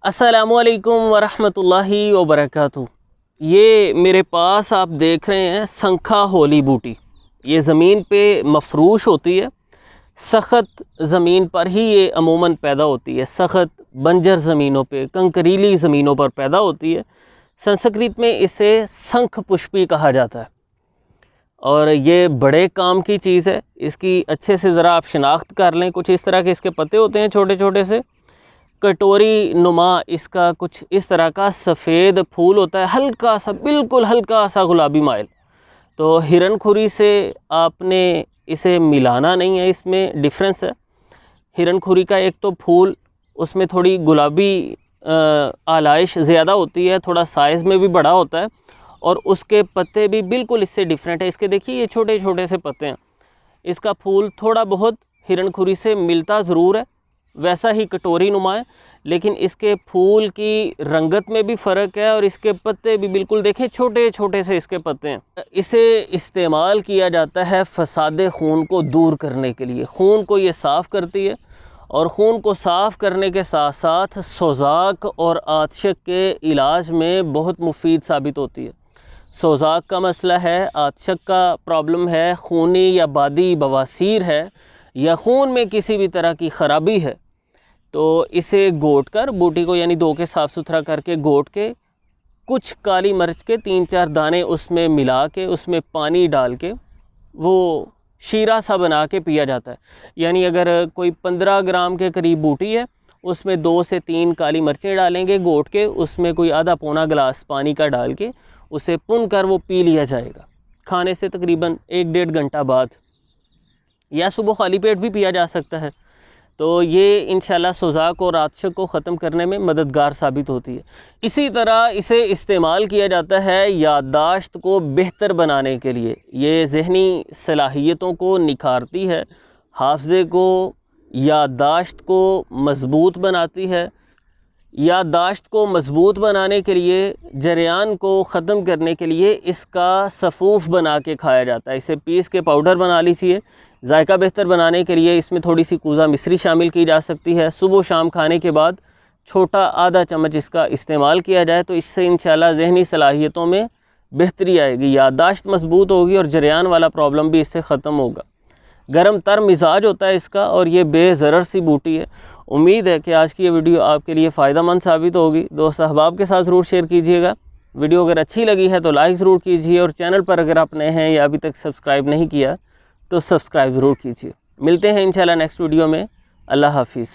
السلام علیکم ورحمۃ اللہ وبرکاتہ۔ یہ میرے پاس آپ دیکھ رہے ہیں سنکھا ہولی بوٹی، یہ زمین پہ مفروش ہوتی ہے، سخت زمین پر ہی یہ عموماً پیدا ہوتی ہے، سخت بنجر زمینوں پہ، کنکریلی زمینوں پر پیدا ہوتی ہے۔ سنسکرت میں اسے سنکھ پشپی کہا جاتا ہے اور یہ بڑے کام کی چیز ہے۔ اس کی اچھے سے ذرا آپ شناخت کر لیں۔ کچھ اس طرح کے اس کے پتے ہوتے ہیں چھوٹے چھوٹے سے، کٹوری نما اس کا کچھ اس طرح کا سفید پھول ہوتا ہے، ہلکا سا، بالکل ہلکا سا گلابی مائل۔ تو ہرن کھوری سے آپ نے اسے ملانا نہیں ہے، اس میں ڈیفرنس ہے۔ ہرن کھوری کا ایک تو پھول، اس میں تھوڑی گلابی آلائش زیادہ ہوتی ہے، تھوڑا سائز میں بھی بڑا ہوتا ہے، اور اس کے پتے بھی بالکل اس سے ڈیفرنٹ ہے۔ اس کے دیکھیے یہ چھوٹے چھوٹے سے پتے ہیں۔ اس کا پھول تھوڑا بہت ہرن کھوری سے ملتا ضرور ہے، ویسا ہی کٹوری نما ہے، لیکن اس کے پھول کی رنگت میں بھی فرق ہے، اور اس کے پتے بھی بالکل دیکھیں چھوٹے چھوٹے سے اس کے پتے ہیں۔ اسے استعمال کیا جاتا ہے فساد خون کو دور کرنے کے لیے۔ خون کو یہ صاف کرتی ہے، اور خون کو صاف کرنے کے ساتھ ساتھ سوزاک اور آتشک کے علاج میں بہت مفید ثابت ہوتی ہے۔ سوزاک کا مسئلہ ہے، آتشک کا پرابلم ہے، خونی یا بادی بواسیر ہے، یا خون میں کسی بھی طرح کی خرابی ہے، تو اسے گوٹ کر، بوٹی کو یعنی دھو کے صاف ستھرا کر کے گوٹ کے، کچھ کالی مرچ کے 3-4 دانے اس میں ملا کے، اس میں پانی ڈال کے وہ شیرہ سا بنا کے پیا جاتا ہے۔ یعنی اگر کوئی 15 گرام کے قریب بوٹی ہے، اس میں 2 سے 3 کالی مرچیں ڈالیں گے گوٹ کے، اس میں کوئی آدھا پونا گلاس پانی کا ڈال کے اسے پن کر وہ پی لیا جائے گا کھانے سے تقریباً 1-1.5 گھنٹہ بعد، یا صبح خالی پیٹ بھی پیا جا سکتا ہے۔ تو یہ انشاءاللہ سوزاک اور آتشک کو ختم کرنے میں مددگار ثابت ہوتی ہے۔ اسی طرح اسے استعمال کیا جاتا ہے یادداشت کو بہتر بنانے کے لیے۔ یہ ذہنی صلاحیتوں کو نکھارتی ہے، حافظے کو، یادداشت کو مضبوط بناتی ہے۔ یادداشت کو مضبوط بنانے کے لیے، جریان کو ختم کرنے کے لیے اس کا سفوف بنا کے کھایا جاتا ہے۔ اسے پیس کے پاؤڈر بنا لیجیے۔ ذائقہ بہتر بنانے کے لیے اس میں تھوڑی سی کوزہ مصری شامل کی جا سکتی ہے۔ صبح و شام کھانے کے بعد چھوٹا آدھا چمچ اس کا استعمال کیا جائے تو اس سے انشاءاللہ ذہنی صلاحیتوں میں بہتری آئے گی، یادداشت مضبوط ہوگی، اور جریان والا پرابلم بھی اس سے ختم ہوگا۔ گرم تر مزاج ہوتا ہے اس کا، اور یہ بے ضرر سی بوٹی ہے۔ امید ہے کہ آج کی یہ ویڈیو آپ کے لیے فائدہ مند ثابت ہوگی۔ دوست احباب کے ساتھ ضرور شیئر کیجیے گا۔ ویڈیو اگر اچھی لگی ہے تو لائک ضرور کیجیے، اور چینل پر اگر آپ نئے ہیں یا ابھی تک سبسکرائب نہیں کیا تو سبسکرائب ضرور کیجیے۔ ملتے ہیں انشاءاللہ نیکسٹ ویڈیو میں۔ اللہ حافظ۔